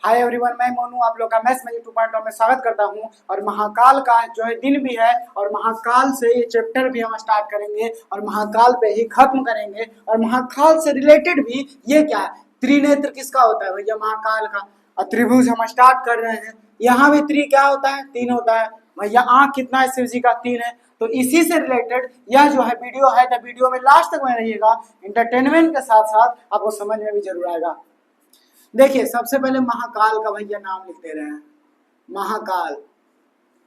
Hi everyone, मैं मोनू आप लोग का मैथ्स मैजिक 2.0 में स्वागत करता हूं। और महाकाल का जो है दिन भी है और महाकाल से ये चैप्टर भी हम स्टार्ट करेंगे और महाकाल पे ही खत्म करेंगे। और महाकाल से रिलेटेड भी ये क्या है, त्रिनेत्र किसका होता है भैया, महाकाल का। और त्रिभुज हम स्टार्ट कर रहे हैं। यहाँ भी त्रि क्या होता है, तीन होता है भैया। आंख कितना है शिव जी का, तीन है। तो इसी से रिलेटेड यह जो है वीडियो है, तो वीडियो में लास्ट तक बने रहिएगा। इंटरटेनमेंट के साथ साथ आपको समझ में भी जरूर आएगा। देखिए सबसे पहले महाकाल का भैया नाम लिख दे रहे हैं, महाकाल।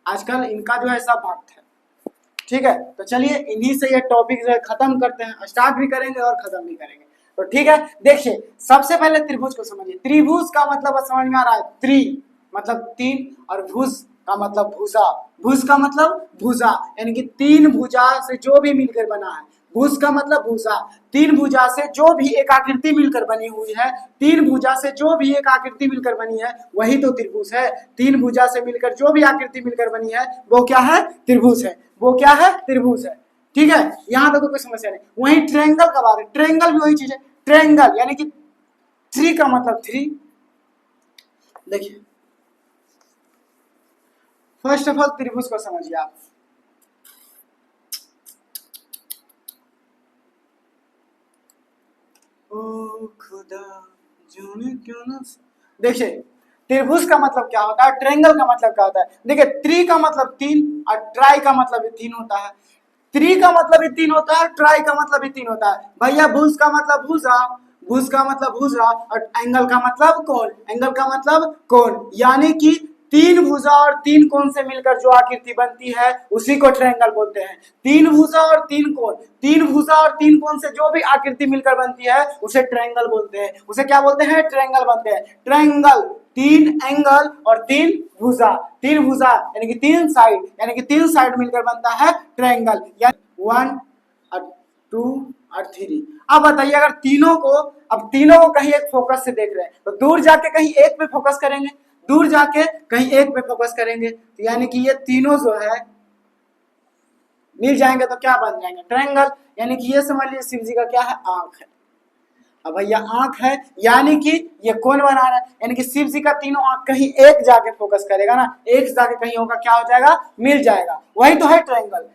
आजकल इनका जो है सब भक्त है, ठीक है। तो चलिए इन्हीं से ये टॉपिक जो है खत्म करते हैं, स्टार्ट भी करेंगे और खत्म भी करेंगे। तो ठीक है, देखिए सबसे पहले त्रिभुज को समझिए। त्रिभुज का मतलब समझ में आ रहा है, त्रि मतलब तीन और भुज का मतलब भुजा। भुज का मतलब भुजा, यानी कि तीन भुजा से जो भी मिलकर बना है। भुज का मतलब भुजा, तीन भुजा से जो भी एक आकृति मिलकर बनी हुई है। तीन भुजा से जो भी एक आकृति मिलकर बनी है वही तो त्रिभुज है। तीन भुजा से मिलकर जो भी आकृति मिलकर बनी है वो क्या है, त्रिभुज है। वो क्या है, त्रिभुज है। ठीक है, यहाँ तक तो कोई समस्या नहीं। वही ट्रायंगल का बात है, ट्रायंगल भी वही चीज है। ट्रायंगल यानी कि थ्री का मतलब थ्री। देखिए फर्स्ट ऑफ ऑल त्रिभुज को समझिए आप। ओ खुदा जाने क्यों ना। देखिए त्रिभुज का मतलब क्या होता है, ट्रायंगल का मतलब क्या होता है। देखिए त्रि का मतलब तीन और ट्राई का मतलब भी तीन होता है। त्रि का मतलब भी तीन होता है, ट्राई का मतलब भी तीन होता है भैया। भुज का मतलब भुजा, भुज का मतलब भुजा, और एंगल का मतलब कोण, एंगल का मतलब कोण। यानी कि तीन भुजा और तीन कोण से मिलकर जो आकृति बनती है उसी को ट्रायंगल बोलते हैं। तीन भुजा और तीन कोण, तीन भुजा और तीन कोण से जो भी आकृति मिलकर बनती है उसे ट्रायंगल बोलते हैं। उसे क्या बोलते हैं, ट्रायंगल बोलते हैं। ट्रायंगल तीन एंगल और तीन भुजा, तीन भुजा यानी कि तीन साइड, यानी कि तीन साइड मिलकर बनता है ट्रायंगल। यानी 1 और 2 और 3। अब बताइए अगर तीनों को, अब तीनों को कहीं एक फोकस से देख रहे हैं तो दूर जाके कहीं एक पे फोकस करेंगे, दूर जाके कहीं एक पे फोकस करेंगे, तो यानी कि ये तीनों जो है मिल जाएंगे तो क्या बन जाएंगे, ट्रायंगल। यानी कि ये समझ लीजिए शिव जी का क्या है, आंख है। अब भैया आंख है यानी कि ये कौन बना रहा है, यानी कि शिव जी का तीनों आंख कहीं एक जाके फोकस करेगा ना, एक जाके कहीं होगा, क्या हो जाएगा, मिल जाएगा। वही तो है ट्रायंगल।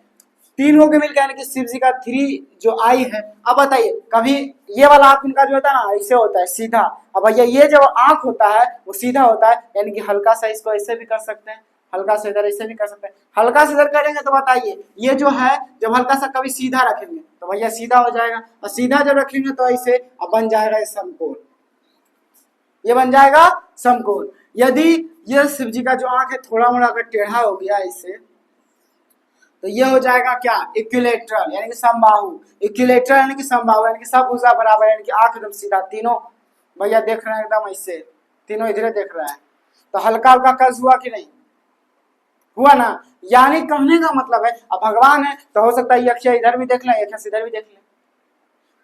तीन होके मिल गया यानी कि शिव जी का थ्री जो आई है। अब बताइए कभी ये वाला आंख उनका जो होता है ना ऐसे होता है सीधा। अब भैया ये जो आंख होता है वो सीधा होता है, यानी कि हल्का सा इसको ऐसे भी कर सकते हैं, हल्का से इधर ऐसे भी कर सकते हैं। हल्का से इधर करेंगे तो बताइए ये जो है जब हल्का सा कभी सीधा रखेंगे तो भैया सीधा हो जाएगा, और सीधा जब रखेंगे तो ऐसे अब बन जाएगा ये समकोण, ये बन जाएगा समकोण। यदि ये शिव जी का जो आंख है थोड़ा मोड़ा अगर टेढ़ा हो गया इससे तो ये हो जाएगा क्या, इक्विलेटरल यानी कि समबाहु। इक्विलेटरल यानी कि समबाहु, यानी कि सब भुजा बराबर, यानी कि आंख एकदम सीधा। तीनों भैया देख रहे हैं एकदम ऐसे, तीनों इधर देख रहे हैं। तो हल्का हल्का कर्ज हुआ कि नहीं हुआ ना। यानी कहने का मतलब है अब भगवान है तो हो सकता है ये अक्षर इधर भी देख लें, एक इधर भी देख लें,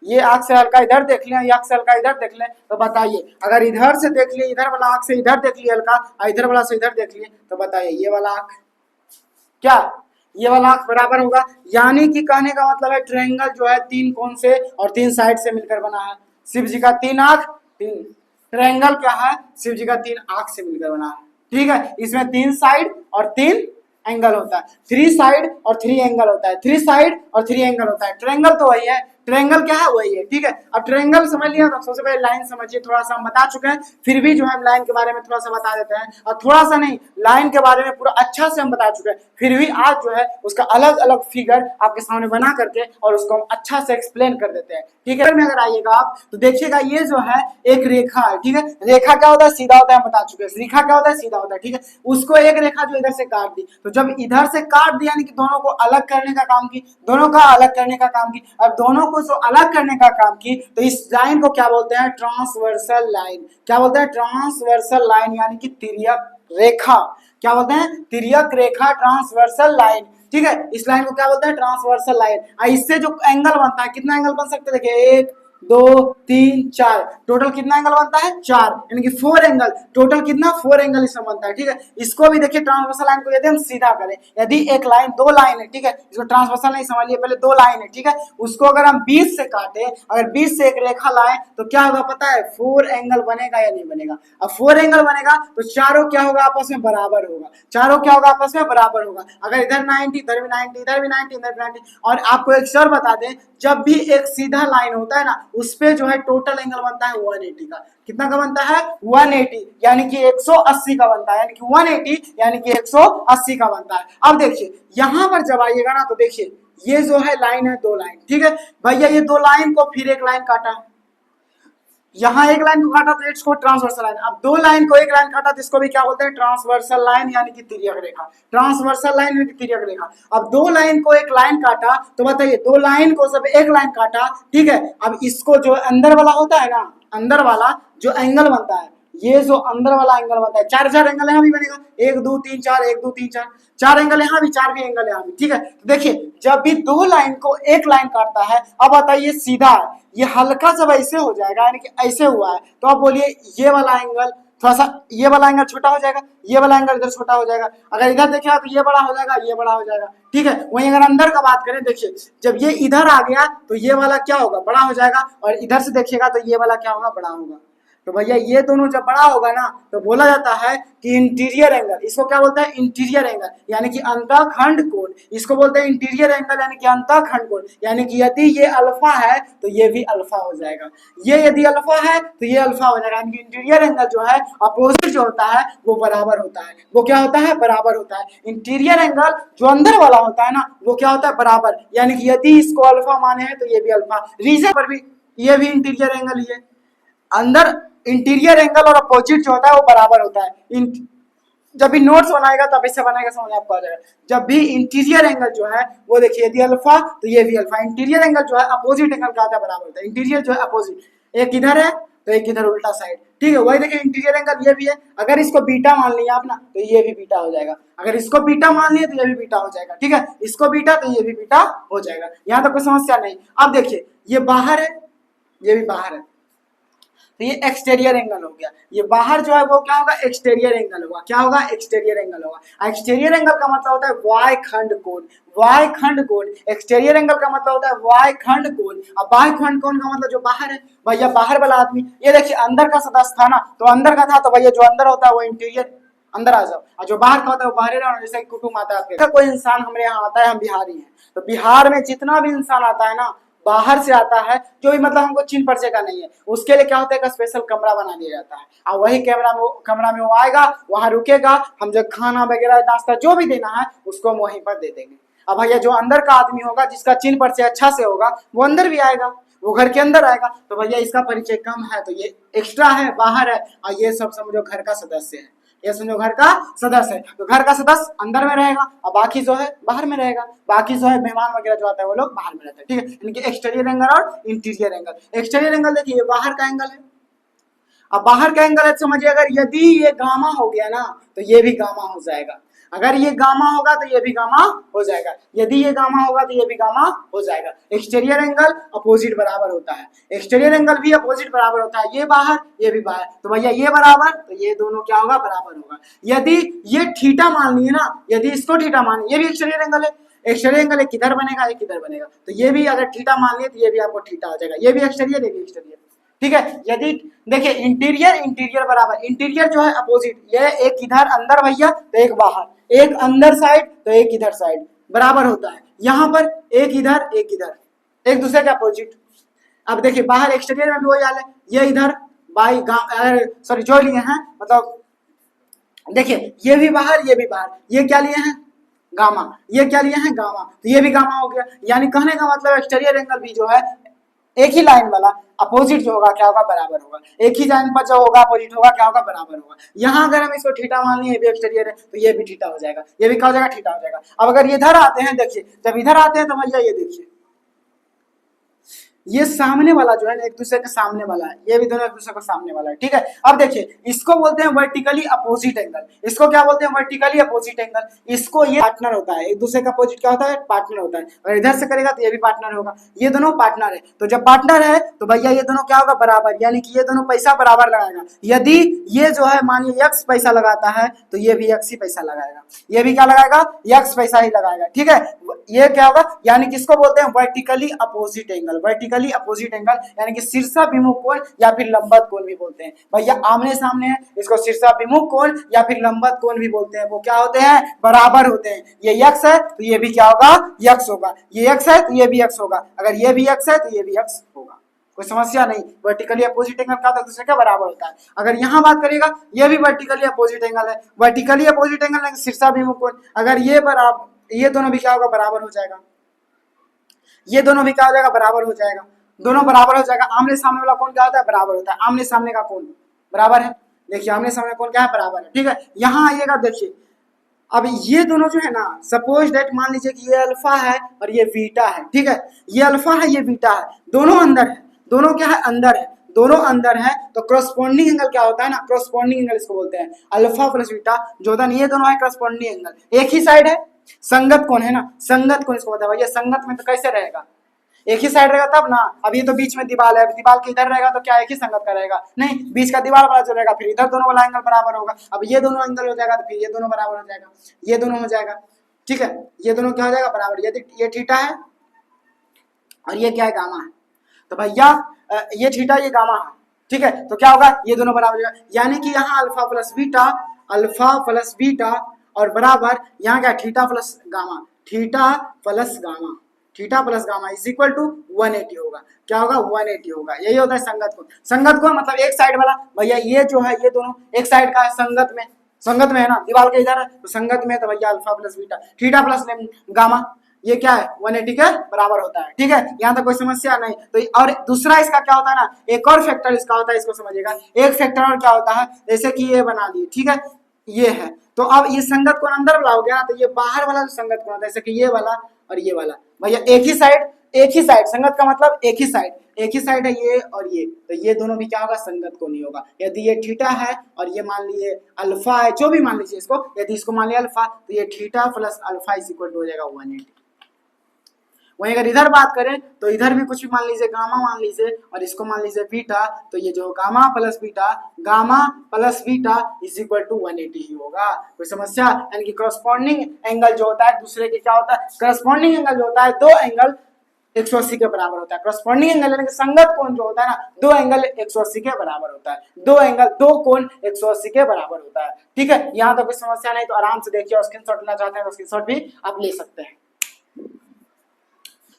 ये आंख से हल्का इधर देख लें, ये आंख से हल्का इधर देख लें। तो बताइए अगर इधर से देख लिए, इधर वाला आंख से इधर देख लिए हल्का, और इधर वाला से इधर देख लिए, तो बताइए ये वाला आंख क्या, ये वाला आंख बराबर होगा। यानी कि कहने का मतलब है ट्रायंगल जो है तीन कोण से और तीन साइड से मिलकर बना है। शिव जी का तीन आंख, तीन ट्रायंगल क्या है, शिव जी का तीन आंख से मिलकर बना है। ठीक है, इसमें तीन साइड और तीन एंगल होता है, थ्री साइड और थ्री एंगल होता है, थ्री साइड और थ्री एंगल होता है। ट्रायंगल तो वही है, ट्रायंगल क्या है वही है। ठीक है, अब ट्रायंगल समझ लिया तो सबसे पहले लाइन समझिए। थोड़ा सा हम बता चुके हैं, फिर भी जो है हम लाइन के बारे में थोड़ा सा बता देते हैं। और थोड़ा सा नहीं, लाइन के बारे में पूरा अच्छा से हम बता चुके हैं, फिर भी आज जो है उसका अलग अलग फिगर आपके सामने बना करके और उसको हम अच्छा से एक्सप्लेन कर देते हैं। ठीक है, में अगर आइएगा आप तो देखिएगा ये जो है एक रेखा है। ठीक है, रेखा क्या होता है, सीधा होता है, हम बता चुके हैं। रेखा क्या होता है, सीधा होता है। ठीक है, उसको एक रेखा जो इधर से काट दी, तो जब इधर से काट दिया यानी कि दोनों को अलग करने का काम की, दोनों का अलग करने का काम की। अब दोनों को जो अलग करने का काम की तो इस लाइन को क्या बोलते हैं, ट्रांसवर्सल लाइन। क्या बोलते हैं, ट्रांसवर्सल लाइन, यानी कि तिर्यक रेखा। क्या बोलते हैं, तिर्यक रेखा, ट्रांसवर्सल लाइन। ठीक है, इस लाइन को क्या बोलते हैं, ट्रांसवर्सल लाइन। इससे जो एंगल बनता है, कितना एंगल बन सकते हैं, देखिए 1 2 3 4, टोटल कितना एंगल बनता है 4, यानी कि 4 एंगल, टोटल कितना 4 एंगल इसमें बनता है। ठीक है, इसको भी देखिए ट्रांसवर्सल लाइन को यदि हम सीधा करें, यदि एक लाइन 2 लाइन है, ठीक है, इसको ट्रांसवर्सल नहीं समझिए, पहले 2 लाइन है, ठीक है, उसको अगर हम 20 से काटे, अगर 20 से एक रेखा लाए तो क्या होगा पता है, 4 एंगल बनेगा या नहीं बनेगा। अब 4 एंगल बनेगा तो चारों क्या होगा आपस में बराबर होगा, चारों क्या होगा आपस में बराबर होगा। अगर इधर 90 इधर भी 90 इधर भी 90 इधर भी 90, और आपको एक और बता दें, जब भी एक सीधा लाइन होता है ना, उस पे जो है टोटल एंगल बनता है 180 का। कितना का बनता है 180, यानी कि 180 का बनता है, यानी कि 180 यानी कि 180 का बनता है। अब देखिए यहां पर जब आइएगा ना तो देखिए ये जो है लाइन है 2 लाइन, ठीक है भैया, ये 2 लाइन को फिर एक लाइन काटा, यहाँ एक लाइन को काटा तो इसको ट्रांसवर्सल लाइन, अब 2 लाइन को एक लाइन काटा तो इसको भी क्या बोलते हैं ट्रांसवर्सल लाइन, यानी कि तिर्यक रेखा, ट्रांसवर्सल लाइन यानी कि तिर्यक रेखा। अब 2 लाइन को एक लाइन काटा तो बताइए 2 लाइन को सब एक लाइन काटा, ठीक है, अब इसको जो अंदर वाला होता है ना, अंदर वाला जो एंगल बनता है, ये जो अंदर वाला एंगल बनता है, 4 एंगल यहाँ भी बनेगा, 1 2 3 4 1 2 3 4, 4 एंगल यहाँ भी, 4 भी एंगल यहाँ भी, ठीक है। तो देखिए जब भी 2 लाइन को एक लाइन काटता है, अब बताइए सीधा है, ये हल्का सा ऐसे हो जाएगा, यानी कि ऐसे हुआ है, तो आप बोलिए ये वाला एंगल थोड़ा सा, ये वाला एंगल छोटा हो जाएगा, ये वाला एंगल इधर छोटा हो जाएगा, अगर इधर देखिएगा तो ये बड़ा हो जाएगा, ये बड़ा हो जाएगा, ठीक है। वहीं अगर अंदर का बात करें, देखिए जब ये इधर आ गया तो ये वाला क्या होगा बड़ा हो जाएगा, और इधर से देखिएगा तो ये वाला क्या होगा बड़ा होगा। तो भैया ये दोनों जब बड़ा होगा ना तो बोला जाता है कि इंटीरियर एंगल, इसको क्या बोलते हैं इंटीरियर एंगल, यानी कि अंतःखंड कोण, इसको बोलते हैं इंटीरियर एंगल यानी कि अंतःखंड कोण, यानी कि यदि ये अल्फा है तो ये भी अल्फा हो जाएगा, ये यदि अल्फा है तो ये अल्फा हो जाएगा, यानी कि इंटीरियर एंगल जो है अपोजिट जो होता है वो बराबर होता है, वो क्या होता है बराबर होता है। इंटीरियर एंगल जो अंदर वाला होता है ना वो क्या होता है बराबर, यानी कि यदि इसको अल्फा माने हैं तो ये भी अल्फा, रीजन पर भी ये भी इंटीरियर एंगल ही है, अंदर इंटीरियर एंगल और अपोजिट जो होता है वो बराबर होता है। जब भी नोट्स बनाएगा तब इससे बनाएगा समझ आपको आ जाएगा, जब भी इंटीरियर एंगल जो है वो देखिए यदि अल्फा तो ये भी अल्फा, इंटीरियर एंगल जो है अपोजिट एंगल का होता है बराबर होता है, इंटीरियर जो है अपोजिट, एक इधर है तो एक इधर उल्टा साइड, ठीक है। वही देखिए इंटीरियर एंगल ये भी है, अगर इसको बीटा मान लिया आप ना तो ये भी बीटा हो जाएगा, अगर इसको बीटा मान लिया तो ये भी बीटा हो जाएगा, ठीक है, इसको बीटा तो ये भी बीटा हो जाएगा, यहाँ तक कोई समस्या नहीं। अब देखिए ये बाहर है ये भी बाहर है तो ये एक्सटीरियर एंगल हो गया, ये बाहर जो है वो क्या होगा एक्सटीरियर एंगल होगा, क्या होगा एक्सटीरियर एंगल होगा। एक्सटीरियर एंगल का मतलब होता है वाय खंड कोण, वाय खंड कोण, एक्सटीरियर एंगल का मतलब होता है वाय खंड कोण। अब वाय खंड कोण का मतलब जो बाहर है, भैया बाहर वाला आदमी, ये देखिए अंदर का सदस्य था ना तो अंदर का था, तो भैया जो अंदर होता है वो इंटीरियर, अंदर आ जाओ, और जो बाहर का होता है वो बाहर रहो, जैसे कुटुंब आता है आपके, कोई इंसान हमारे यहाँ आता है, हम बिहारी हैं तो बिहार में जितना भी इंसान आता है ना बाहर से आता है, जो भी मतलब हमको चिन्ह परिचय का नहीं है, उसके लिए क्या होता है स्पेशल कमरा बना दिया जाता है, और वही कमरा में वो आएगा, वहां रुकेगा, हम जो खाना वगैरह नाश्ता जो भी देना है उसको हम वहीं पर दे देंगे। अब भैया जो अंदर का आदमी होगा जिसका चिन्ह परिचय अच्छा से होगा वो अंदर भी आएगा, वो घर के अंदर आएगा, तो भैया इसका परिचय कम है तो ये एक्स्ट्रा है बाहर है, और ये सब समझो घर का सदस्य है, ये समझो घर का सदस्य है, तो घर का सदस्य अंदर में रहेगा और बाकी जो है बाहर में रहेगा, बाकी जो है मेहमान वगैरह जो आता है वो लोग बाहर में रहते हैं, ठीक है। यानी कि एक्सटीरियर एंगल और इंटीरियर एंगल। एक्सटीरियर एंगल देखिए ये बाहर का एंगल है, अब बाहर का एंगल है समझिए, अगर यदि ये गामा हो गया ना तो ये भी गामा हो जाएगा, अगर ये गामा होगा तो ये भी गामा हो जाएगा, यदि ये गामा होगा तो ये भी गामा हो जाएगा। एक्सटीरियर एंगल अपोजिट बराबर होता है, एक्सटीरियर एंगल भी अपोजिट बराबर होता है, ये बाहर ये भी बाहर, तो भैया ये बराबर तो ये दोनों क्या होगा बराबर होगा। यदि ये थीटा मान लिए ना, यदि इसको थीटा मान, ये भी एक्सटीरियर एंगल है, एक्सटीरियर एंगल एक किधर बनेगा एक किधर बनेगा, तो ये भी अगर थीटा मान लिए तो ये भी आपको थीटा हो जाएगा, ये भी एक्सटीरियर ये भी एक्सटीरियर, ठीक है। यदि देखिए इंटीरियर इंटीरियर बराबर, इंटीरियर जो है अपोजिट, ये एक इधर अंदर भैया तो एक बाहर, एक अंदर साइड तो एक इधर साइड बराबर होता है, यहाँ पर एक इधर एक दूसरे के अपोजिट। अब देखिए बाहर एक्सटीरियर में भी वही हाल है, ये इधर बाई सॉरी जो लिए हैं मतलब देखिए ये भी बाहर ये भी बाहर, ये क्या लिए हैं गामा, ये क्या लिए हैं गामा, तो ये भी गामा हो गया, यानी कहने का मतलब एक्सटीरियर एंगल भी जो है एक ही लाइन वाला अपोजिट जो होगा क्या होगा बराबर होगा, एक ही लाइन पर जो होगा अपोजिट होगा क्या होगा बराबर होगा। यहाँ अगर हम इसको थीटा मान लिए, ये भी एक्सटीरियर है तो ये भी थीटा हो जाएगा, ये भी क्या हो जाएगा थीटा हो जाएगा। अब अगर इधर आते हैं देखिए, जब इधर आते हैं तो भैया ये देखिए ये सामने वाला जो है ना एक दूसरे के सामने वाला है, ये भी दोनों एक दूसरे के सामने वाला है, ठीक है। अब देखिए इसको बोलते हैं वर्टिकली अपोजिट एंगल, इसको क्या बोलते हैं वर्टिकली अपोजिट एंगल। इसको ये पार्टनर होता है, एक दूसरे का अपोजिट क्या होता है पार्टनर होता है, और इधर से करेगा तो ये भी पार्टनर होगा, ये दोनों पार्टनर है। तो जब पार्टनर है तो भैया ये दोनों क्या होगा बराबर, यानी कि ये दोनों पैसा बराबर लगाएगा। यदि ये जो है मानिए x पैसा लगाता है तो ये भी x ही पैसा लगाएगा, ये भी क्या लगाएगा x पैसा ही लगाएगा, ठीक है। ये क्या होगा, यानी किसको बोलते हैं vertically opposite angle. Vertically opposite angle यानी कि शीर्षाभिमुख कोण या फिर लंबवत कोण भी बोलते हैं। भैया आमने सामने है, इसको शीर्षाभिमुख कोण या फिर लंबवत कोण भी बोलते हैं। वो क्या होते हैं बराबर होते हैं। ये x है तो ये भी क्या होगा x होगा, ये x है तो ये भी x होगा, अगर ये भी x है तो ये भी x होगा, कोई समस्या नहीं। वर्टिकली अपोजिट एंगल का होता है दूसरे का बराबर होता है। अगर यहाँ बात करिएगा ये भी वर्टिकली अपोजिट एंगल है, वर्टिकली अपोजिट एंगल है शीर्षाभिमुख कोण, अगर ये बराबर, ये दोनों भी क्या होगा बराबर हो जाएगा, ये दोनों भी क्या हो जाएगा बराबर हो जाएगा, दोनों बराबर हो जाएगा। आमने सामने वाला कोण क्या होता है बराबर होता है, आमने सामने का कोण बराबर है। देखिए आमने सामने कोण क्या है बराबर है, ठीक है। यहाँ आइएगा देखिए, अब ये दोनों जो है ना सपोज दैट मान लीजिए कि ये अल्फा है और ये बीटा है, ठीक है। ये अल्फा है ये बीटा है, दोनों अंदर है, दोनों क्या है अंदर है, दोनों अंदर है। तो क्रॉसपोंडिंग एंगल क्या होता है ना, क्रॉसपोंडिंग एंगल इसको बोलते हैं। अल्फा प्लस बीटा जो होता है ये दोनों है क्रॉसपोंडिंग एंगल, एक ही साइड है। संगत कोण है ना, संगत कोण इसको बताया, ये संगत में तो कैसे रहेगा, एक ही साइड रहेगा तब ना। अब ये तो बीच में दीवार है, दीवार के इधर रहेगा तो क्या एक ही संगत का रहेगा, नहीं बीच का दीवार वाला जो रहेगा फिर इधर दोनों वाला एंगल बराबर होगा। अब ये दोनों एंगल हो जाएगा तो फिर ये दोनों बराबर हो जाएगा, ये दोनों हो जाएगा, ठीक है। ये दोनों क्या हो जाएगा बराबर, ये थीटा है और ये क्या है गामा है, तो भैया ये थीटा ये गामा है, ठीक है। तो क्या होगा ये दोनों बराबर हो जाएगा, यानी कि यहाँ अल्फा प्लस बीटा और बराबर यहाँ क्या theta plus gamma, theta plus gamma is equal to 180 होगा। क्या होगा 180 होगा, यही होता है संगत कोण। संगत कोण मतलब एक साइड वाला, भैया ये जो है ये दोनों एक साइड का है, संगत में है ना, दीवार के इधर है तो संगत में, तो भैया alpha plus beta theta plus gamma ये क्या है 180 के बराबर होता है, ठीक है। यहाँ तक कोई समस्या नहीं। तो और दूसरा इसका क्या होता है ना, एक और फैक्टर इसका होता है, इसको समझिएगा। एक फैक्टर और क्या होता है, जैसे कि ये बना लिए, ठीक है, ये है तो अब ये संगत कोण अंदर लाओगे ना तो ये बाहर वाला जो संगत कोण होता है जैसे कि ये वाला और ये वाला, भैया एक ही साइड संगत का मतलब एक ही साइड है ये और ये, तो ये दोनों भी क्या होगा संगत कोण नहीं होगा। यदि ये थीटा है और ये मान लीजिए अल्फा है, जो भी मान लीजिए इसको, यदि इसको मान लिया अल्फा तो ये theta plus alpha is equal to हो जाएगा 180। वहीं अगर इधर बात करें तो इधर भी कुछ भी मान लीजिए गामा मान लीजिए और इसको मान लीजिए बीटा, तो ये जो gamma plus beta is equal to 180 ही होगा, कोई समस्या। यानी कि करस्पॉन्डिंग एंगल जो होता है दूसरे के क्या होता है, करस्पॉन्डिंग एंगल जो होता है दो एंगल 180 के बराबर होता है। करस्पॉन्डिंग एंगल यानी कि संगत कोण जो होता है ना दो एंगल 180 के बराबर होता है, दो कोण 180 के बराबर होता है, ठीक है। यहाँ तो कोई समस्या नहीं, तो आराम से देखिए और स्क्रीनशॉट लेना चाहते हैं तो स्क्रीनशॉट भी आप ले सकते हैं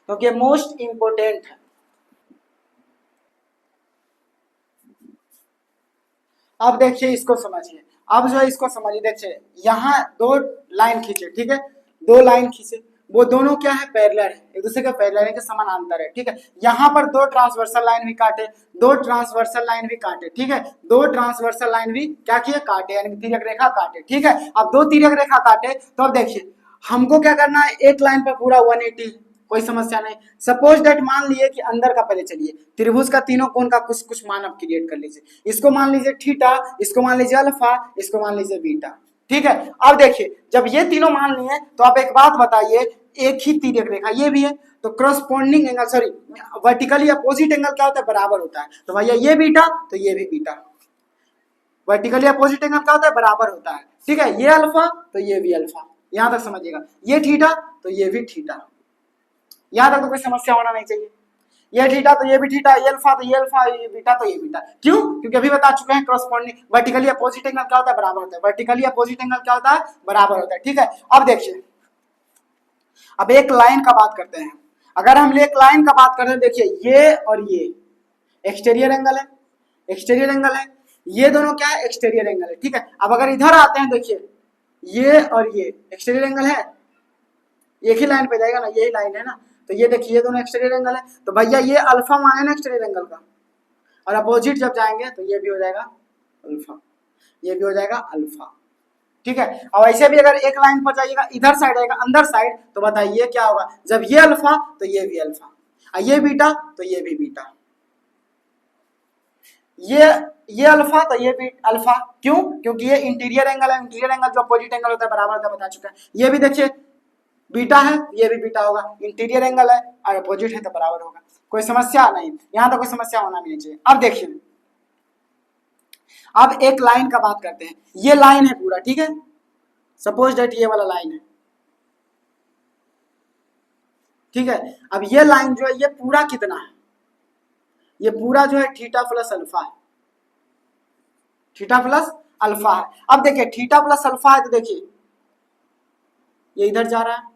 क्योंकि मोस्ट इंपोर्टेंट है। अब देखिए इसको समझिए, अब जो है इसको समझिए, देखिए यहाँ दो लाइन खींचे, ठीक है, दो लाइन खींचे, वो दोनों क्या है पैरेलल है, एक दूसरे के पैरेलल है, के समानांतर है, ठीक है। यहाँ पर दो ट्रांसवर्सल लाइन भी काटे, ठीक है, दो ट्रांसवर्सल लाइन भी क्या किए काटे, यानी तिर्यक रेखा काटे, ठीक है। अब दो तिर्यक रेखा काटे तो अब देखिए हमको क्या करना है, एक लाइन पर पूरा 180, कोई समस्या नहीं। सपोज दैट मान लिए कि अंदर का पहले चलिए त्रिभुज का तीनों कोण का कुछ मान आप क्रिएट कर लीजिए, इसको मान लीजिए थीटा, इसको मान लीजिए अल्फा, इसको मान लीजिए बीटा, ठीक है। अब देखिए जब ये तीनों मान लिए तो आप एक बात बताइए, एक ही तिर्यक रेखा ये भी है तो corresponding angle sorry vertically opposite angle क्या होता है बराबर होता है, तो भैया ये बीटा तो ये भी बीटा, वर्टिकली अपोजिट एंगल क्या होता है बराबर होता है, ठीक है। ये अल्फा तो ये भी अल्फा, यहां तक समझिएगा, ये थीटा तो ये भी थीटा, यहां तक तो कोई समस्या होना नहीं चाहिए। ये थीटा तो ये भी थीटा, ये अल्फा तो ये अल्फा, ये बीटा तो ये बीटा, क्यों, क्योंकि अभी बता चुके हैं क्रॉसपोंडिंग वर्टिकली अपोजिट एंगल क्या होता है बराबर होता है, वर्टिकली अपोजिट एंगल क्या होता है बराबर होता है, ठीक है। अब देखिए अब एक लाइन का बात करते हैं, अगर हम एक लाइन का बात करते हैं, देखिए ये और ये एक्सटीरियर एंगल है, ये दोनों क्या है एक्सटीरियर एंगल है, ठीक है। अब अगर इधर आते हैं देखिए ये और ये एक्सटीरियर एंगल है, एक ही लाइन पे जाएगा ना, यही लाइन है ना, तो ये देखिए ये दोनों एक्सटीरियर एंगल है, तो भैया ये अल्फा माने ना एक्सटीरियर एंगल का, और अपोजिट जब जाएंगे तो ये भी हो जाएगा अल्फा, ये भी हो जाएगा अल्फा, ठीक है। और ऐसे भी अगर एक लाइन पर जाइएगा इधर साइड आएगा अंदर साइड, तो बताइए क्या होगा, जब ये अल्फा तो ये भी अल्फा। ये बीटा तो ये भी बीटा, ये अल्फा तो ये भी अल्फा। क्यों? क्योंकि ये इंटीरियर एंगल है, इंटीरियर एंगल जो अपोजिट एंगल होता है बराबर होता है, बता चुका है। ये भी देखिए बीटा है, ये भी बीटा होगा, इंटीरियर एंगल है और अपोजिट है तो बराबर होगा। कोई समस्या नहीं, यहाँ तो कोई समस्या होना भी नहीं चाहिए। अब देखिए, अब एक लाइन का बात करते हैं। ये लाइन है पूरा, ठीक है, सपोज दैट ये वाला लाइन है, ठीक है। अब ये लाइन जो है ये पूरा कितना है, ये पूरा जो है थीटा प्लस अल्फा है, थीटा प्लस अल्फा है। अब देखिए थीटा प्लस अल्फा है तो देखिए ये इधर जा रहा है।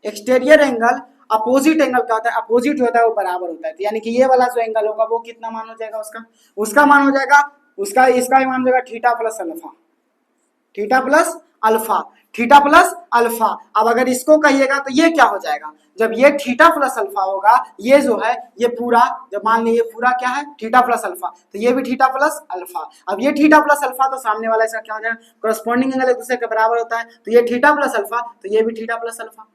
एक्सटीरियर एंगल अपोजिट एंगल का होता है, अपोजिट जो होता है वो बराबर होता है, तो यानी कि ये वाला जो एंगल होगा वो कितना मान हो जाएगा, उसका मान हो जाएगा, उसका इसका ही मान हो जाएगा theta plus alpha, theta plus alpha, theta plus alpha. अब अगर इसको कहिएगा तो ये क्या हो जाएगा, जब ये थीटा प्लस अल्फा होगा, ये जो है ये पूरा, जब मान लीजिए ये पूरा क्या है थीटा प्लस अल्फा, तो ये भी थीटा प्लस अल्फा। अब ये थीटा प्लस अल्फा तो सामने वाला इसका क्या हो जाएगा, करस्पॉन्डिंग एंगल एक दूसरे के बराबर होता है, तो ये थीटा प्लस अल्फा तो ये भी थीटा प्लस अल्फा,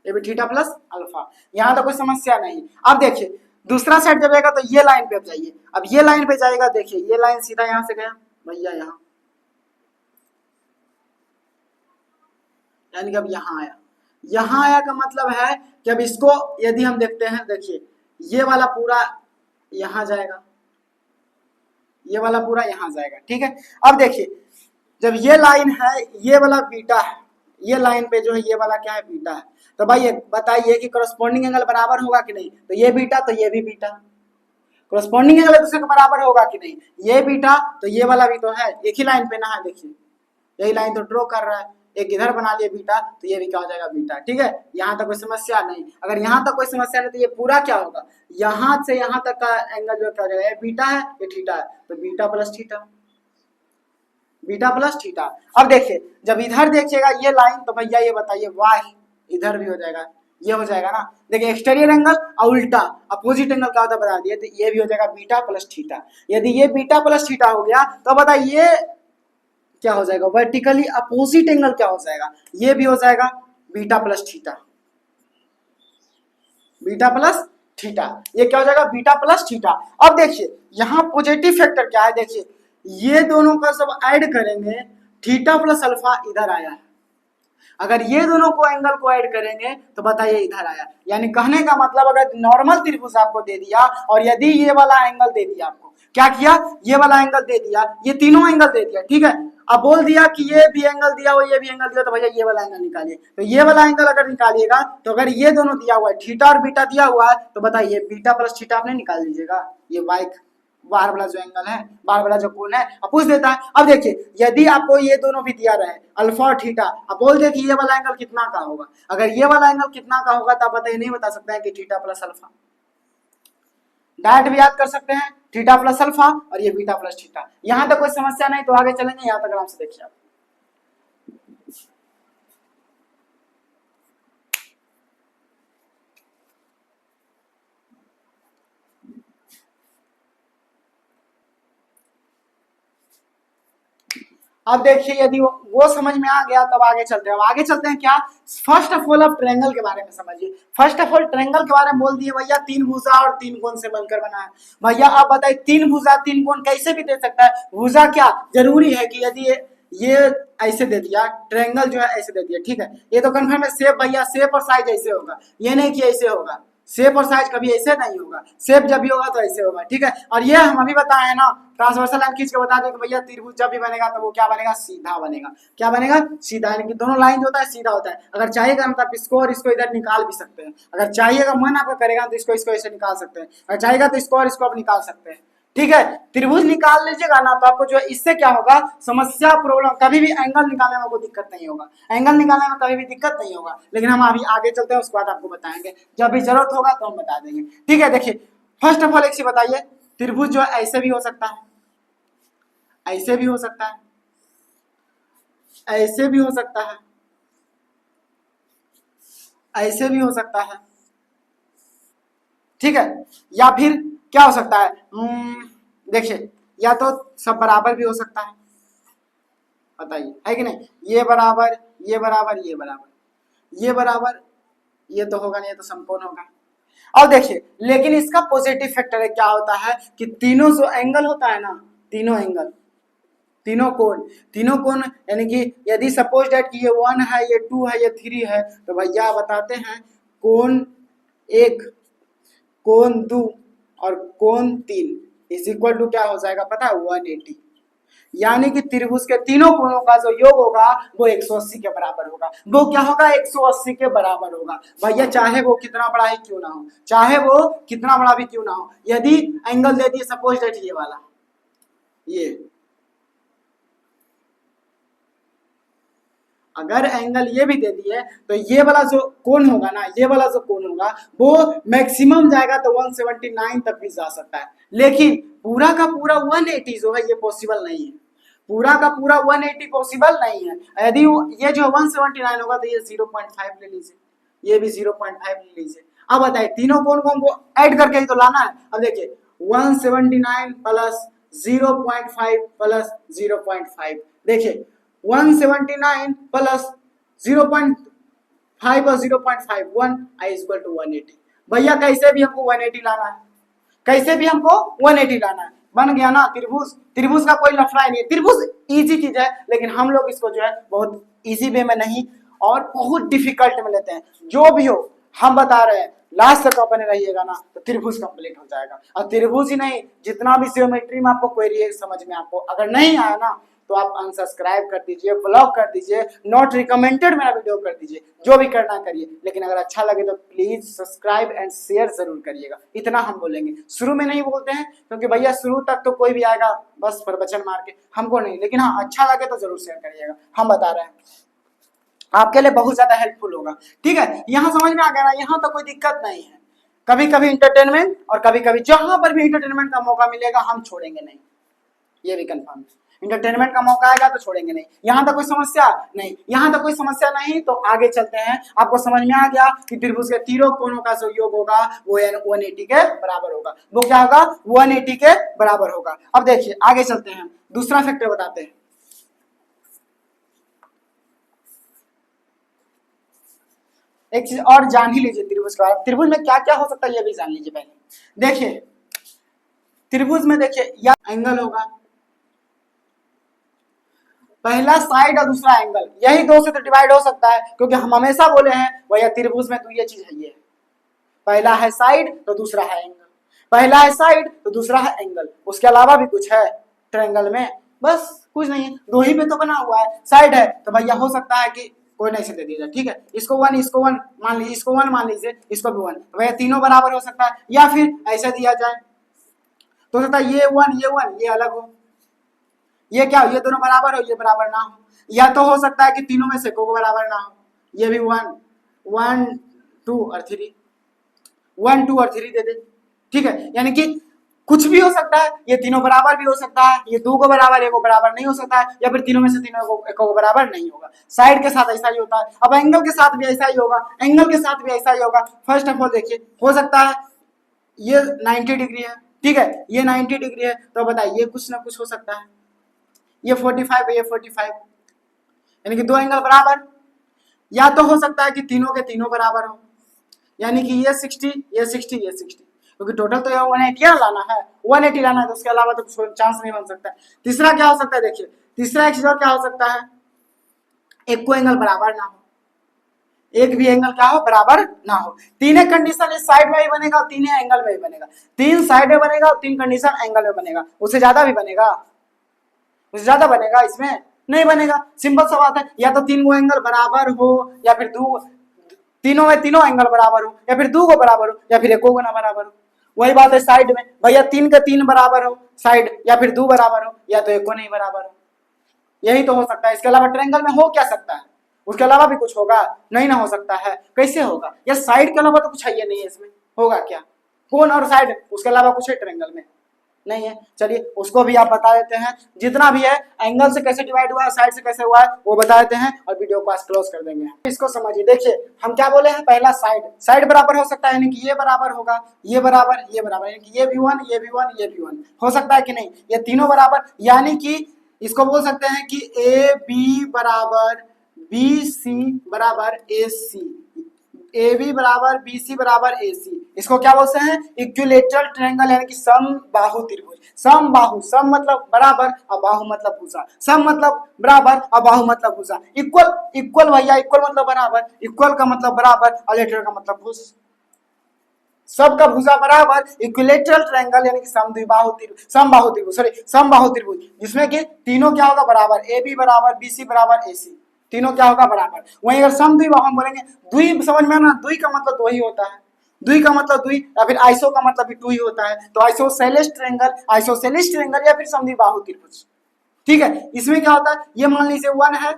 ये भी थीटा प्लस अल्फा। यहाँ तो कोई समस्या नहीं। अब देखिए दूसरा सेट जब आएगा तो ये लाइन पे अब जाइए, अब ये लाइन पे जाएगा, देखिए ये लाइन सीधा यहाँ से गया भैया यहाँ, यानी कि अब यहाँ आया, यहाँ आया का मतलब है कि अब इसको यदि हम देखते हैं, देखिए ये वाला पूरा यहाँ जाएगा, ये वाला पूरा यहाँ जाएगा, ठीक है। अब देखिए जब ये लाइन है ये वाला बीटा है, ये लाइन पे जो है ये वाला क्या है बीटा है, तो भाई बताइए कि करस्पॉन्डिंग एंगल बराबर होगा कि नहीं, तो ये बीटा तो ये भी बीटा, करस्पॉन्डिंग एंगल दूसरे के बराबर होगा कि नहीं, ये बीटा तो ये वाला भी तो है, एक ही लाइन पे ना है, देखिए यही लाइन तो ड्रॉ कर रहा है, एक इधर बना लिए बीटा तो ये भी क्या हो जाएगा बीटा, ठीक है। यहाँ तक कोई समस्या नहीं। अगर यहाँ तक कोई समस्या नहीं तो ये पूरा क्या होगा, यहाँ से यहाँ तक का एंगल जो क्या हो जाएगा, ये बीटा है ये थीटा है, तो beta plus theta, beta plus theta. अब देखिए जब इधर देखिएगा ये लाइन, तो भैया ये बताइए वाई इधर भी हो जाएगा, ये हो जाएगा ना। देखिए एक्सटीरियर एंगल और उल्टा अपोजिट एंगल क्या होता है बता दिए, तो ये भी हो जाएगा बीटा प्लस थीटा। यदि ये बीटा प्लस थीटा हो गया तो बताइए क्या हो जाएगा, वर्टिकली अपोजिट एंगल क्या हो जाएगा, ये भी हो जाएगा beta plus theta, beta plus theta, ये क्या हो जाएगा बीटा प्लस थीटा। अब देखिए यहाँ पॉजिटिव फैक्टर क्या है, देखिए ये दोनों का सब ऐड करेंगे, थीटा प्लस अल्फा इधर आया है, अगर ये दोनों को एंगल को ऐड करेंगे तो बताइए इधर आया, यानी कहने का मतलब अगर नॉर्मल त्रिभुज आपको दे दिया और यदि ये वाला एंगल दे दिया, आपको क्या किया, ये वाला एंगल दे दिया, ये तीनों एंगल दे दिया, ठीक है। अब बोल दिया कि ये भी एंगल दिया हुआ, ये भी एंगल दिया, तो भैया ये वाला एंगल निकालिए, तो ये वाला एंगल अगर निकालिएगा तो अगर ये दोनों दिया हुआ है थीटा और बीटा दिया हुआ है, तो बताइए बीटा प्लस थीटा आपने निकाल लीजिएगा, ये वाई बार वाला जो एंगल है, बार वाला जो कोण है, अब पूछ देता है। अब देखिए यदि आपको ये दोनों भी दिया रहे अल्फा और थीटा, अब बोल दे कि ये वाला एंगल कितना का होगा, अगर ये वाला एंगल कितना का होगा तो आप बताइए, नहीं बता सकते हैं कि थीटा प्लस अल्फा, डायरेक्ट भी याद कर सकते हैं थीटा प्लस अल्फा और ये बीटा प्लस थीटा। यहां तक कोई समस्या नहीं, तो आगे चलेंगे, यहां तक आराम से देखिए आप। अब देखिए यदि वो समझ में आ गया तब आगे चलते हैं। अब आगे चलते हैं क्या, फर्स्ट ऑफ ऑल आप ट्रायंगल के बारे में समझिए। फर्स्ट ऑफ ऑल ट्रायंगल के बारे में बोल दिए भैया, तीन भुजा और तीन कोण से बनकर बना है। भैया आप बताइए तीन भुजा तीन कोण कैसे भी दे सकता है, भुजा क्या जरूरी है कि यदि ये ऐसे दे दिया, ट्रायंगल जो है ऐसे दे दिया, ठीक है, ये तो कन्फर्म है। शेप भैया शेप और साइज ऐसे होगा, ये नहीं कि ऐसे होगा, शेप और साइज कभी ऐसे नहीं होगा, शेप जब भी होगा तो ऐसे होगा, ठीक है। और ये हम अभी बताए हैं ना, ट्रांसवर्सल लाइन खींच के बता दें कि भैया त्रिभुज जब भी बनेगा तो वो क्या बनेगा, सीधा बनेगा। क्या बनेगा, सीधा, यानी कि दोनों लाइन जो होता है सीधा होता है। अगर चाहिएगा मतलब इसको और इसको इधर निकाल भी सकते हैं, अगर चाहिएगा मन आपका करेगा तो इसको इसको ऐसे निकाल सकते हैं, अगर चाहेगा तो इसको और इसको आप निकाल सकते हैं, ठीक है। त्रिभुज निकाल लीजिएगा ना तो आपको जो है इससे क्या होगा, समस्या प्रॉब्लम कभी भी एंगल निकालने में कोई दिक्कत नहीं होगा, एंगल निकालने में कभी भी दिक्कत नहीं होगा। लेकिन हम अभी आगे चलते हैं, उसके बाद आपको बताएंगे, जब भी जरूरत होगा तो हम बता देंगे, ठीक है। देखिए फर्स्ट ऑफ ऑल एक चीज बताइए, त्रिभुज जो है ऐसे भी हो सकता है, ऐसे भी हो सकता है, ऐसे भी हो सकता है, ऐसे भी हो सकता है, ठीक है। या फिर क्या हो सकता है, देखिए या तो सब बराबर भी हो सकता है, बताइए है कि नहीं, ये बराबर ये बराबर ये बराबर, ये बराबर ये तो होगा नहीं, ये तो समकोण होगा। और देखिए लेकिन इसका पॉजिटिव फैक्टर है, क्या होता है कि तीनों जो एंगल होता है ना, तीनों एंगल, तीनों कोण यानी कि यदि सपोज डेट कि ये 1 है, ये 2 है, ये 3 है, तो भैया बताते हैं कोण 1, कोण 2 और कोण 3 इज इक्वल टू क्या हो जाएगा पता है 180। यानी कि त्रिभुज के तीनों कोणों का जो योग होगा वो 180 के बराबर होगा। वो क्या होगा 180 के बराबर होगा भैया, चाहे वो कितना बड़ा ही क्यों ना हो, चाहे वो कितना बड़ा भी क्यों ना हो। यदि एंगल दे दिए सपोज डेट ये वाला, ये अगर एंगल ये भी दे दिए तो ये वाला जो कोण होगा ना, ये वाला जो कोण होगा वो मैक्सिमम जाएगा तो 179 तक भी जा सकता है, लेकिन पूरा का पूरा 180 जो है ये पॉसिबल नहीं है, पूरा का पूरा 180 पॉसिबल नहीं है। यदि ये जो 179 होगा तो ये 0.5 ले लीजिए, ये भी 0.5 ले लीजिए। अब बताइए तीनों कोण को हमको ऐड करके ही तो लाना है। अब देखिए 179 प्लस 0.5 प्लस 0.5, देखिए 179 प्लस 0.5 और 0.5 1 आई इक्वल टू 180। भैया कैसे भी हमको 180 लाना है, कैसे भी हमको 180 लाना है। बन गया ना त्रिभुज, त्रिभुज का कोई लफड़ा नहीं है, त्रिभुज इजी चीज है, लेकिन हम लोग इसको जो है बहुत इजी वे में नहीं और बहुत डिफिकल्ट में लेते हैं। जो भी हो हम बता रहे हैं लास्ट तक अपने रहिएगा ना तो त्रिभुज कंप्लीट हो जाएगा। और त्रिभुज ही नहीं, जितना भी ज्योमेट्री में आपको क्वेरी है समझ में आपको अगर नहीं आया ना तो आप अनसब्सक्राइब कर दीजिए, ब्लॉक कर दीजिए, नॉट रिकमेंडेड मेरा वीडियो कर दीजिए, जो भी करना करिए, लेकिन अगर अच्छा लगे तो प्लीज सब्सक्राइब एंड शेयर जरूर करिएगा। इतना हम बोलेंगे, शुरू में नहीं बोलते हैं क्योंकि भैया शुरू तक तो कोई भी आएगा बस प्रवचन मार के, हमको नहीं, लेकिन हाँ अच्छा लगे तो जरूर शेयर करिएगा। हम बता रहे हैं आपके लिए बहुत ज्यादा हेल्पफुल होगा, ठीक है। यहाँ समझ में आ गया ना, यहाँ तो कोई दिक्कत नहीं है। कभी कभी इंटरटेनमेंट और कभी कभी जहां पर भी इंटरटेनमेंट का मौका मिलेगा हम छोड़ेंगे नहीं, ये भी कंफर्म है। इंटरटेनमेंट का मौका आएगा तो छोड़ेंगे नहीं। यहाँ तक कोई समस्या नहीं, यहाँ तक कोई समस्या नहीं, तो आगे चलते हैं। आपको समझ में आ गया कि त्रिभुज के तीनों कोणों का जो योग होगा वो 180 के बराबर होगा। वो क्या होगा 180 के बराबर होगा। अब देखिए आगे चलते हैं, दूसरा फैक्टर बताते हैं। एक चीज और जान ही लीजिए त्रिभुज का, त्रिभुज में क्या क्या हो सकता है ये भी जान लीजिए। पहले देखिए त्रिभुज में देखिए या एंगल होगा, पहला साइड और दूसरा एंगल, यही दो से तो डिवाइड हो सकता है, क्योंकि हम हमेशा बोले हैं भैया त्रिभुज में तो ये चीज है, ये पहला है साइड तो दूसरा है एंगल, पहला है साइड तो दूसरा है एंगल, उसके अलावा भी कुछ है ट्रायंगल में? बस कुछ नहीं है, दो ही पे तो बना हुआ है। साइड है तो भैया हो सकता है कि कोई नहीं से दे दीजिए, ठीक है, इसको 1 इसको 1 मान लीजिए, इसको 1 मान लीजिए, इसको भी 1, तो भैया तीनों बराबर हो सकता है। या फिर ऐसे दिया जाए तो हो सकता है ये 1 ये अलग हो, ये क्या हो, ये दोनों बराबर हो ये बराबर ना हो। या तो हो सकता है कि तीनों में से कोई बराबर ना हो, ये भी 1 1 2 और 3, 1 2 और 3 दे दे, ठीक है। यानी कि कुछ भी हो सकता है, ये तीनों बराबर भी हो सकता है, ये दो को बराबर एक को बराबर नहीं हो सकता है, या फिर तीनों में से तीनों को एक को बराबर नहीं होगा। साइड के साथ ऐसा ही होता है, अब एंगल के साथ भी ऐसा ही होगा, एंगल के साथ भी ऐसा ही होगा। फर्स्ट ऑफ ऑल देखिए हो सकता है ये 90 डिग्री है, ठीक है, ये 90 डिग्री है, तो बताइए ये कुछ ना कुछ हो सकता है, ये 45 है, ये 45, यानी कि दो एंगल बराबर। या तो हो सकता है कि तीनों के तीनों बराबर हो, यानी कि ये 60 ये 60 ये 60, क्योंकि टोटल तो यहाँ 180 लाना है, 180 लाना है, तो उसके अलावा तो कुछ चांस नहीं बन सकता है। तीसरा क्या हो सकता है, देखिए तीसरा एक चीज और क्या हो सकता है, एक को एंगल बराबर ना हो, एक भी एंगल क्या हो बराबर ना हो। तीन कंडीशन इस साइड में ही बनेगा और तीन एंगल में ही बनेगा, तीन साइड में बनेगा और तीन कंडीशन एंगल में बनेगा, उससे ज्यादा भी बनेगा, उससे ज्यादा बनेगा इसमें नहीं बनेगा। सिंपल सा बात है, या तो तीन को एंगल बराबर हो, या फिर दो तीनों में तीनों एंगल बराबर हो, या फिर दो को बराबर हो, या फिर एक को ना बराबर हो। वही बात है साइड में, भैया तीन के तीन बराबर हो साइड, या फिर दो बराबर हो, या तो एक को नहीं बराबर हो, यही तो हो सकता है। इसके अलावा ट्रायंगल में हो क्या सकता है, उसके अलावा भी कुछ होगा नहीं ना हो सकता है, कैसे होगा, या साइड के अलावा तो कुछ है ये नहीं है, इसमें होगा क्या, कोण और साइड, उसके अलावा कुछ है ट्रायंगल में नहीं है। चलिए उसको भी आप बता देते हैं, जितना भी है एंगल से कैसे डिवाइड हुआ है, साइड से कैसे हुआ है वो बता देते हैं और वीडियो को आज क्लोज कर देंगे। इसको समझिए, देखिए हम क्या बोले हैं, पहला साइड, साइड बराबर हो सकता है, यानी कि ये बराबर होगा, ये बराबर यानी कि ये भी 1 ये भी 1 ये भी 1 हो सकता है कि नहीं, ये तीनों बराबर, यानी कि इसको बोल सकते हैं कि ए बी बराबर बी सी बराबर ए सी, ए बी बराबर बी सी बराबर ए सी, इसको क्या बोलते हैं? इक्विलेटरल ट्रायंगल यानी कि समबाहु त्रिभुज। समबाहु, सम मतलब बराबर और बाहु मतलब भुजा, सम मतलब बराबर और बाहु मतलब भुजा। इक्वल, इक्वल भैया, इक्वल मतलब बराबर, इक्वल का मतलब बराबर और लेटर का मतलब भुज, सबका भुजा बराबर, इक्विलेटरल ट्रायंगल यानी कि समबाहु त्रिभुज, सॉरी समबाहु त्रिभुज, जिसमें कि तीनों क्या होगा? बराबर, ए बी बराबर बी सी बराबर ए सी, तीनों क्या होगा? बराबर। वहीं अगर समद्विबाहु हम बोलेंगे, द्वि समझ में आना, द्वि का मतलब दो ही होता है, द्वि का मतलब द्वि, या फिर आइसो का मतलब भी टू ही होता है, तो आइसोसेलेस ट्रायंगल या फिर समद्विबाहु त्रिभुज। ठीक है, इसमें क्या होता है? ये मान लीजिए 1 है,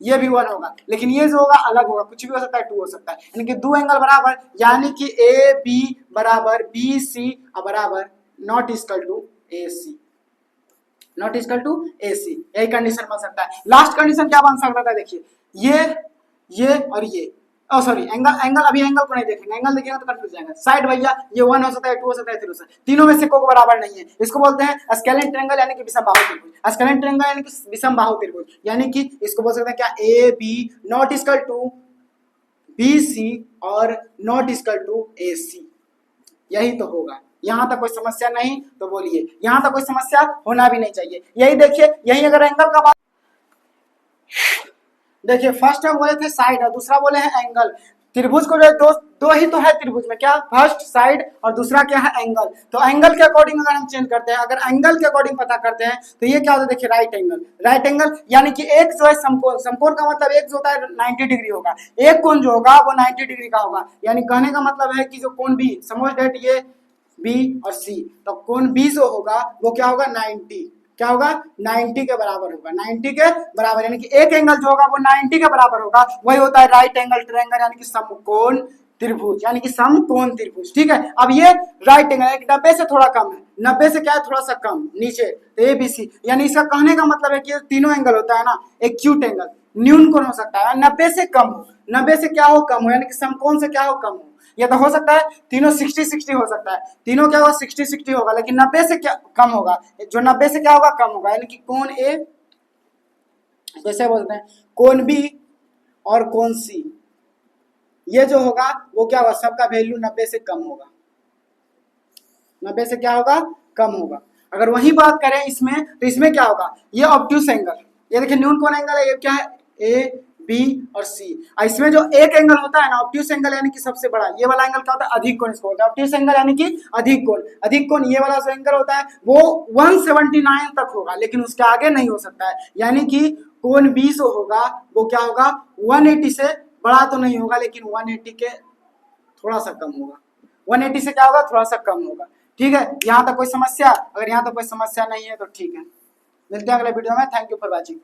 ये भी 1 होगा, लेकिन ये जो होगा अलग होगा, कुछ भी हो सकता है, 2 हो सकता है, यानी कि दो एंगल बराबर, यानी कि ए बी बराबर बी सी बराबर not equal to A C, not equal to A C, यही कंडीशन बन सकता है। लास्ट कंडीशन क्या बन सकता है? देखिए ये और ये, सॉरी एंगल अभी एंगल को नहीं देखेंगे, एंगल देखेंगे तो कंफ्यूज जाएगा। साइड भैया ये 1 हो सकता है, 2 हो सकता है, 3 हो सकता है, तीनों में से कोई बराबर नहीं है, इसको बोलते हैं स्केलेन ट्रायंगल यानी कि विषमबाहु त्रिभुज। स्केलेन ट्रायंगल यानी कि विषमबाहु त्रिभुज, यानी कि इसको बोल सकते हैं क्या? A B not equal to B C और not equal to A C, यही तो होगा। यहां तक कोई समस्या नहीं तो बोलिए, यहां तक कोई समस्या होना भी नहीं चाहिए। यही देखिए, यही अगर एंगल का बात, देखिए फर्स्ट हम बोले थे साइड और दूसरा बोले हैं एंगल। त्रिभुज को जो दो ही तो है त्रिभुज में, क्या? फर्स्ट साइड और दूसरा क्या है? एंगल। तो एंगल के अकॉर्डिंग अगर हम चेंज करते हैं, अगर एंगल के अकॉर्डिंग पता करते हैं तो ये क्या होता है? देखिए राइट एंगल, राइट एंगल यानी कि एक जो है समकोण, समकोण का मतलब एक जो होता है 90 डिग्री होगा, एक कोण जो होगा वो 90 डिग्री का होगा, यानी कहने का मतलब है कि जो कोण बी, समझ डेट ये बी और सी, तो कोण बी जो होगा वो क्या होगा? 90, क्या होगा? 90 के बराबर होगा, 90 के बराबर, यानी कि एक एंगल जो होगा वो 90 के बराबर होगा, वही होता है राइट एंगल ट्रायंगल यानी कि समकोण त्रिभुज, यानी कि समकोण त्रिभुज। ठीक है, अब ये राइट एंगल 90 से थोड़ा कम है, 90 से क्या है? थोड़ा सा कम नीचे, ए बी सी, यानी इसका कहने का मतलब है कि तीनों एंगल होता है ना, एक्यूट एंगल न्यून कोण हो सकता है 90 से कम हो, 90 से क्या हो? कम हो, यानी कि समकोण से क्या हो? कम हो। या तो हो सकता है तीनों 60-60 हो सकता है, तीनों क्या होगा? 60-60 होगा, लेकिन 90 से क्या कम होगा? जो 90 से क्या होगा? कम होगा, यानी कि कोण ए, जैसे बोलते हैं कोण बी और कोण सी, ये जो होगा वो क्या होगा? सबका वैल्यू 90 से कम होगा, 90 से क्या होगा? कम होगा। अगर वही बात करें इसमें, तो इसमें क्या होगा? ये ऑब्ट्यूस एंगल, ये देखिए न्यून कोण एंगल है, ये क्या है? ए बी और सी। इसमें जो एक एंगल होता है ना ऑब्ट्यूस एंगल यानी कि सबसे बड़ा, ये वाला एंगल क्या होता है? अधिक कोण, इसको होता है ऑब्ट्यूस एंगल यानी कि अधिक कोण। अधिक कोण ये वाला जो एंगल होता है वो 179 तक होगा, लेकिन उसके आगे नहीं हो सकता है, यानी कि कोण बी जो होगा वो क्या होगा? 180 से बड़ा तो नहीं होगा, लेकिन 180 के थोड़ा सा कम होगा, 180 से क्या होगा? थोड़ा सा कम होगा। ठीक है, यहाँ तक कोई समस्या? अगर यहाँ तक कोई समस्या नहीं है तो ठीक है, मिलते हैं अगले वीडियो में। Thank you for watching.